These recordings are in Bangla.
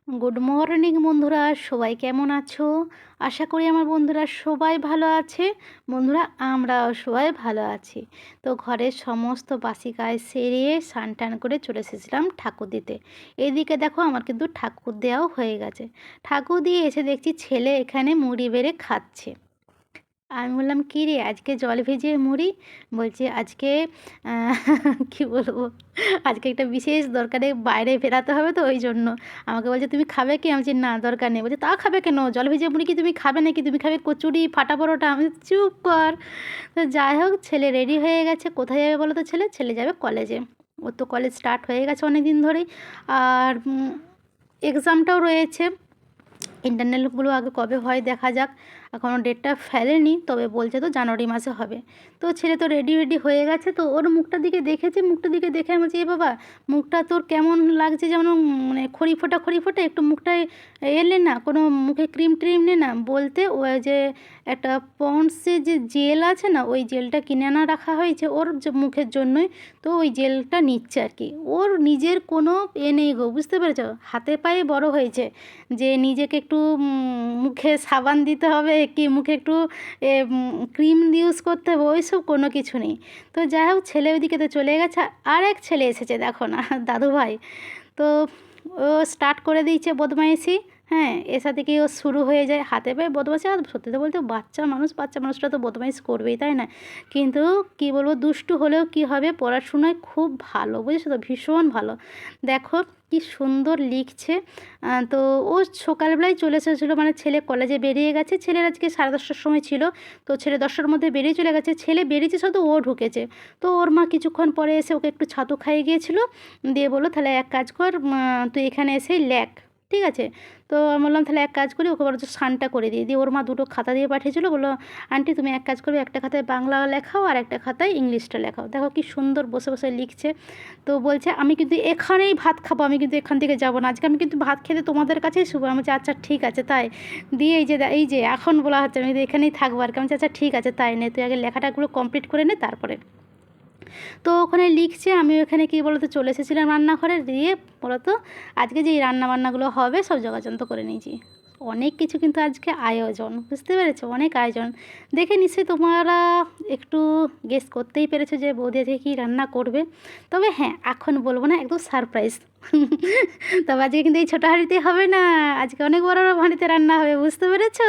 গুড মর্নিং বন্ধুরা, সবাই কেমন আছো? আশা করি আমার বন্ধুরা সবাই ভালো আছে। বন্ধুরা, আমরাও সবাই ভালো আছি। তো ঘরের সমস্ত বাসি কাজ সেরে স্নান টান করে চলে এসেছিলাম ঠাকুর দিতে। এদিকে দেখো আমার কিন্তু ঠাকুর দেওয়াও হয়ে গেছে। ঠাকুর দিয়ে এসে দেখছি ছেলে এখানে মুড়ি বেড়ে খাচ্ছে। আমি বললাম, কী রে আজকে জল ভিজিয়ে মুড়ি? বলছে আজকে আহ, কি বলবো, আজকে একটা বিশেষ দরকারে বাইরে বেরাতে হবে, তো ওই জন্য আমাকে বলছে তুমি খাবে কি? আমি বলছি না দরকার নেই। বলছে তা খাবে কেন? জল ভিজিয়ে মুড়ি কি তুমি খাবে নাকি? তুমি খাবে কচুরি ফাটা পরোটা? আমি বলছি, চুপ কর। তো যাই হোক, ছেলে রেডি হয়ে গেছে। কোথায় যাবে বলো তো? ছেলে ছেলে যাবে কলেজে। ওর তো কলেজ স্টার্ট হয়ে গেছে অনেক দিন ধরেই। আর এক্সামটাও রয়েছে। ইন্টারনালগুলো আগে কবে হয় দেখা যাক। এখনও ডেটটা ফেলেনি, তবে বলছে তো জানুয়ারি মাসে হবে। তো ছেলে তো রেডি রেডি হয়ে গেছে। তো ওর মুখটার দিকে দেখেছি, মুখটার দিকে দেখে আমি বলছি, এ বাবা মুখটা তোর কেমন লাগছে, যেমন মানে খড়ি ফোটা একটু মুখটায় এলে না, কোনো মুখে ক্রিম ট্রিম নে না। বলতে ওই যে একটা পন্ডসের যে জেল আছে না, ওই জেলটা কিনে আনা রাখা হয়েছে ওর যে মুখের জন্যই। তো ওই জেলটা নিচ্ছে আর কি। ওর নিজের কোনো নেই গো, বুঝতে পেরেছ? হাতে পায়ে বড় হয়েছে যে নিজেকে একটু মুখে সাবান দিতে হবে কি মুখে একটু ক্রিম ইউজ করতে হবে, ওইসব কোনো কিছু নেই। তো যাই হোক, ছেলে ওইদিকে তো চলে গেছে। আর এক ছেলে এসেছে দেখো না, দাদু ভাই। তো ও স্টার্ট করে দিয়েছে বদমাইশি। হ্যাঁ, এসা থেকেই ও শুরু হয়ে যায় হাতে পায়ে বদমাইশি। আর সত্যি তো বলতে বাচ্চা মানুষটা তো বদমাইশ করবেই, তাই না? কিন্তু কি বলবো, দুষ্টু হলেও কি হবে, পড়াশোনায় খুব ভালো, বুঝেছো তো, ভীষণ ভালো। দেখো কি সুন্দর লিখছে। তো ও সকালবেলায় চলে এসেছিলো, মানে ছেলে কলেজে বেরিয়ে গেছে। ছেলের আজকে 10:30টার সময় ছিল। তো ছেলে 10টার মধ্যে বেরিয়ে চলে গেছে। ছেলে বেরিয়েছে শুধু, ও ঢুকেছে। তো ওর মা কিছুক্ষণ পরে এসে ওকে একটু ছাতু খাইয়ে গিয়েছিলো। দিয়ে বললো তাহলে এক কাজ কর, তুই এখানে এসেই লেখ, ঠিক আছে? তো আমি বললাম তাহলে এক কাজ করি, ওকে বরঞ্চ স্নানটা করে দিই। দিয়ে ওর মা দুটো খাতা দিয়ে পাঠিয়েছিলো, বললো আন্টি তুমি এক কাজ করবে, একটা খাতায় বাংলা লেখাও আর একটা খাতায় ইংলিশটা লেখাও। দেখো কি সুন্দর বসে বসে লিখছে। তো বলছে আমি কিন্তু এখানেই ভাত খাবো, আমি কিন্তু এখান থেকে যাবো না, আজকে আমি কিন্তু ভাত খেতে তোমাদের কাছেই শুবো। আমি বলছি আচ্ছা ঠিক আছে তাই। দিয়ে এই যে এখন বলা হচ্ছে আমি কিন্তু এখানেই থাকবো আর কি। আমি বলছি আচ্ছা ঠিক আছে তাই, নে তুই আগে লেখাটাগুলো কমপ্লিট করে নে তারপরে। তো ওখানে লিখছে, আমি ওখানে কী বলতো চলে এসেছিলাম রান্নাঘরে। দিয়ে বলতো আজকে যেই রান্নাবান্নাগুলো হবে সব যোগাযন্ত করে নিয়েছি। অনেক কিছু কিন্তু আজকে আয়োজন, বুঝতে পেরেছো? অনেক আয়োজন দেখে নিশ্চয়ই তোমরা একটু গেস করতেই পেরেছো যে বৌদি আজকে কী রান্না করবে। তবে হ্যাঁ, এখন বলবো না, একদম সারপ্রাইজ। তবে আজকে কিন্তু এই ছোটো হাঁড়িতে হবে না, আজকে অনেক বড় বড় হাঁড়িতে রান্না হবে, বুঝতে পেরেছো?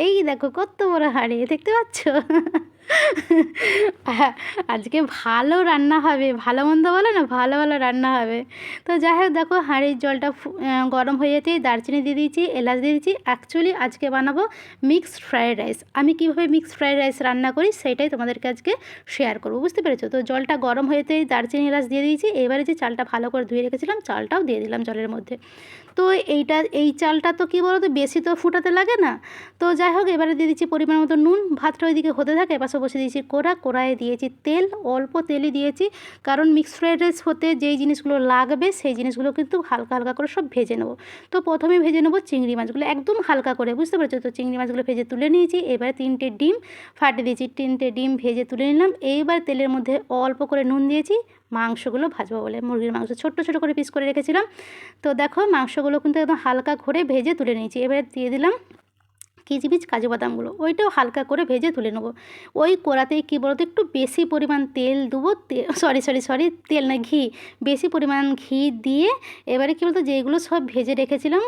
এই দেখো কত বড় হাঁড়ি, দেখতে পাচ্ছ? হ্যাঁ, আজকে ভালো রান্না হবে, ভালো মন্দ বলে না, ভালো ভালো রান্না হবে। তো যাই হোক দেখো, হাঁড়ির জলটা গরম হয়ে যেতেই দারচিনি দিয়ে দিয়েছি, এলাচ দিয়ে দিয়েছি। অ্যাকচুয়ালি আজকে বানাবো মিক্সড ফ্রায়েড রাইস। আমি কীভাবে মিক্সড ফ্রায়েড রাইস রান্না করি সেটাই তোমাদেরকে আজকে শেয়ার করবো, বুঝতে পেরেছো? তো জলটা গরম হয়ে যেতেই দারচিনি এলাচ দিয়ে দিয়েছি। এবারে যে চালটা ভালো করে ধুয়ে রেখেছিলাম চালটাও দিয়ে দিলাম জলের মধ্যে। তো এই চালটা তো কী বলো তো, বেশি তো ফুটাতে লাগে না। তো যাই হোক, এবারে দিয়ে দিচ্ছি পরিমাণ মতো নুন। ভাতটা ওইদিকে হতে থাকে, এপাশে বসে দিয়েছি কড়াইয়ে দিয়েছি তেল, অল্প তেলই দিয়েছি। কারণ মিক্সড ফ্রাইড রাইস হতে যেই জিনিসগুলো লাগবে সেই জিনিসগুলো কিন্তু হালকা হালকা করে সব ভেজে নেবো। তো প্রথমে ভেজে নেবো চিংড়ি মাছগুলো একদম হালকা করে, বুঝতে পেরেছো? তো চিংড়ি মাছগুলো ভেজে তুলে নিয়েছি। এবারে 3টে ডিম ফাটিয়ে দিয়েছি, 3টে ডিম ভেজে তুলে নিলাম। এইবার তেলের মধ্যে অল্প করে নুন দিয়েছি, মাংসগুলো ভাজবো বলে। মুরগির মাংস ছোট্ট ছোটো করে পিস করে রেখেছিলাম। তো দেখো মাংসগুলো কিন্তু একদম হালকা করে ভেজে তুলে নিয়েছি। এবারে দিয়ে দিলাম কিচমিচ কাজু বাদামগুলো, ওইটাও হালকা করে ভেজে তুলে নেবো। ওই কড়াতেই কী বলতো, একটু বেশি পরিমাণ তেল দেবো, সরি তেল না, ঘি। বেশি পরিমাণ ঘি দিয়ে এবারে কী বলতো, যেগুলো সব ভেজে রেখেছিলাম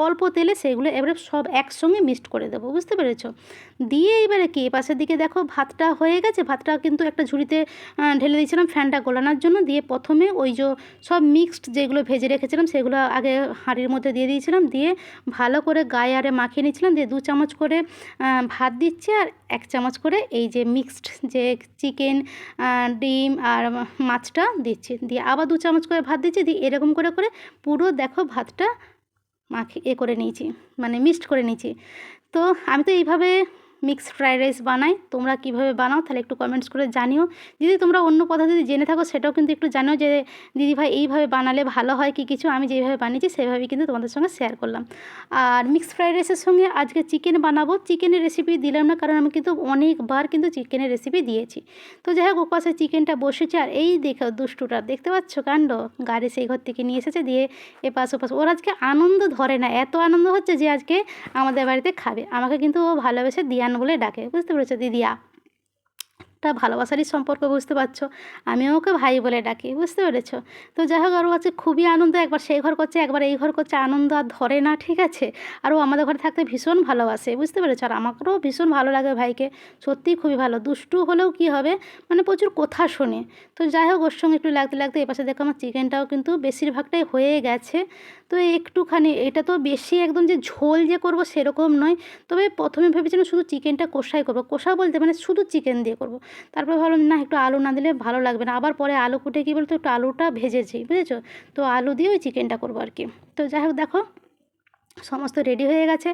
অল্প তেলে, সেগুলো এবারে সব একসঙ্গে মিক্সড করে দেবো, বুঝতে পেরেছো? দিয়ে এবারে কি পাশের দিকে দেখো ভাতটা হয়ে গেছে। ভাতটা কিন্তু একটা ঝুড়িতে ঢেলে দিয়েছিলাম ফ্যানটা গলানোর জন্য। দিয়ে প্রথমে ওই যে সব মিক্সড যেগুলো ভেজে রেখেছিলাম সেগুলো আগে হাঁড়ির মধ্যে দিয়ে দিয়েছিলাম। দিয়ে ভালো করে গায়ে আরে মাখিয়ে নিয়েছিলাম। দিয়ে 2 চামচ করে ভাত দিচ্ছি, আর 1 চামচ করে এই যে মিক্সড যে চিকেন, ডিম আর মাছটা দিচ্ছি। দিয়ে আবার 2 চামচ করে ভাত দিচ্ছি। দিয়ে এরকম করে করে পুরো দেখো ভাতটা করে নিয়েছি, মানে মিক্সড করে নিয়েছি। তো আমি তো এইভাবে মিক্সড ফ্রাইড রাইস বানাই। তোমরা কীভাবে বানাও তাহলে একটু কমেন্টস করে জানিও। যদি তোমরা অন্য পদ্ধতি জেনে থাকো সেটাও কিন্তু একটু জানিও যে দিদিভাই এইভাবে বানালে ভালো হয় কি কিছু। আমি যেইভাবে বানিয়েছি সেভাবেই কিন্তু তোমাদের সঙ্গে শেয়ার করলাম। আর মিক্সড ফ্রাইড রাইসের সঙ্গে আজকে চিকেন বানাবো। চিকেনের রেসিপি দিলাম না, কারণ আমি কিন্তু অনেকবার কিন্তু চিকেনের রেসিপি দিয়েছি। তো যাই হোক, ওপাশে চিকেনটা বসেছে। আর এই দেখো দুষ্টুটা, দেখতে পাচ্ছ কাণ্ড, গাড়ি সেই ঘর থেকে নিয়ে এসেছে, দিয়ে এপাশ ওপাশ। ওর আজকে আনন্দ ধরে না, এত আনন্দ হচ্ছে যে আজকে আমাদের বাড়িতে খাবে। আমাকে কিন্তু ও ভালোবেসে দিয়ান বলে ডাকে, বুঝতে পেরেছো? দিদিয়া, একটা ভালোবাসারই সম্পর্ক, বুঝতে পারছো? আমিও ওকে ভাই বলে ডাকি, বুঝতে পেরেছো? তো যাই হোক, আর ও আছে খুবই আনন্দ, একবার সেই ঘর করছে একবার এই ঘর করছে, আনন্দ আর ধরে না, ঠিক আছে? আর ও আমাদের ঘরে থাকতে ভীষণ ভালোবাসে, বুঝতে পেরেছো? আর আমাকেও ভীষণ ভালো লাগে ভাইকে, সত্যিই খুবই ভালো। দুষ্টু হলেও কি হবে, মানে প্রচুর কথা শোনে। তো যাই হোক, ওর সঙ্গে একটু লাগতে লাগতে এপাশে দেখো আমার চিকেনটাও কিন্তু বেশিরভাগটাই হয়ে গেছে। তো একটুখানি, এটা তো বেশি একদম যে ঝোল যে করব সেরকম নয়, তবে প্রথমে ভেবেছিলাম শুধু চিকেনটা কষাই করবো। কষা বলতে মানে শুধু চিকেন দিয়ে করব। তারপরে ভাবলাম না, একটু আলু না দিলে ভালো লাগবে না। আবার পরে আলু কুটে কী বলতো, একটু আলুটা ভেজেছি, বুঝেছো? তো আলু দিয়ে ওই চিকেনটা করবো আর কি। তো যাই হোক, দেখো সমস্ত রেডি হয়ে গেছে।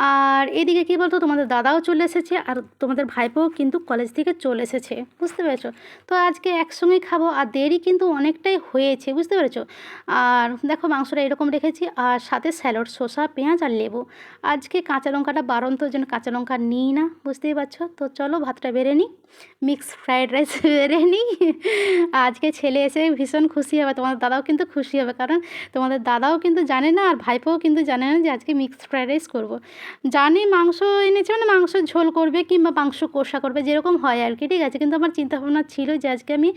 আর এদিকে কী বলতো, তোমাদের দাদাও চলে এসেছে, আর তোমাদের ভাইপোও কিন্তু কলেজ থেকে চলে এসেছে, বুঝতে পেরেছো? তো আজকে একসঙ্গেই খাবো, আর দেরি কিন্তু অনেকটাই হয়েছে, বুঝতে পেরেছো? আর দেখো মাংসটা এরকম রেখেছি, আর সাথে স্যালাড, শসা, পেঁয়াজ আর লেবু। আজকে কাঁচা লঙ্কাটা বারণ, তো জন্য কাঁচা লঙ্কা নিই না, বুঝতেই পারছো? তো চলো ভাতটা বেড়ে নিই, মিক্সড ফ্রাইড রাইস বেড়ে নিই। আজকে ছেলে এসে ভীষণ খুশি হবে, তোমাদের দাদাও কিন্তু খুশি হবে, কারণ তোমাদের দাদাও কিন্তু জানে না আর ভাইপোও কিন্তু জানে না যে আজকে মিক্সড ফ্রাইড রাইস করবো। জানি মাংস এনেছে মানে মাংসের ঝোল করবে কিংবা মাংস কষা করবে, যেরকম হয় আর কি, ঠিক আছে? কিন্তু আমার চিন্তাভাবনা ছিল যে আজকে আমি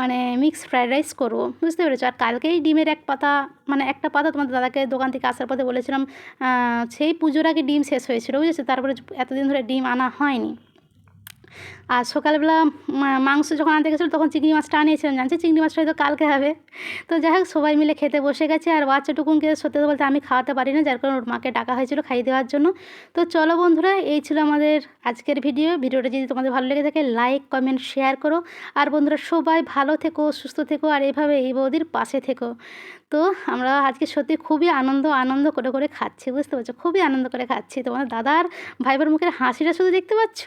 মানে মিক্সড ফ্রাইড রাইস করবো, বুঝতে পেরেছো? আর কালকেই ডিমের এক পাতা, মানে একটা পাতা তোমাদের দাদাকে দোকান থেকে আসার পথে বলেছিলাম, সেই পুজোর আগে ডিম শেষ হয়েছিল, বুঝেছো? তারপরে এতদিন ধরে ডিম আনা হয়নি। আর সকালবেলা মাংস যখন আনতে গেছিলো তখন চিংড়ি মাছটা আনিয়েছিলাম, জানছি চিংড়ি মাছটা হয়তো কালকে হবে। তো যাই হোক, সবাই মিলে খেতে বসে গেছে। আর বাচ্চাটুকুনকে সত্যি কথা বলতে আমি খাওয়াতে পারি না, যার কারণে ওর মাকে ডাকা হয়েছিল খাইয়ে দেওয়ার জন্য। তো চলো বন্ধুরা, এই ছিল আমাদের আজকের ভিডিওটা যদি তোমাদের ভালো লেগে থাকে লাইক কমেন্ট শেয়ার করো। আর বন্ধুরা সবাই ভালো থেকো, সুস্থ থেকো, আর এইভাবে এই বৌদির পাশে থেকো। তো আমরা আজকে সত্যি খুবই আনন্দ করে করে খাচ্ছি, বুঝতে পারছো? খুবই আনন্দ করে খাচ্ছি। তোমাদের দাদার ভাইবোর মুখের হাসিটা শুধু দেখতে পাচ্ছ।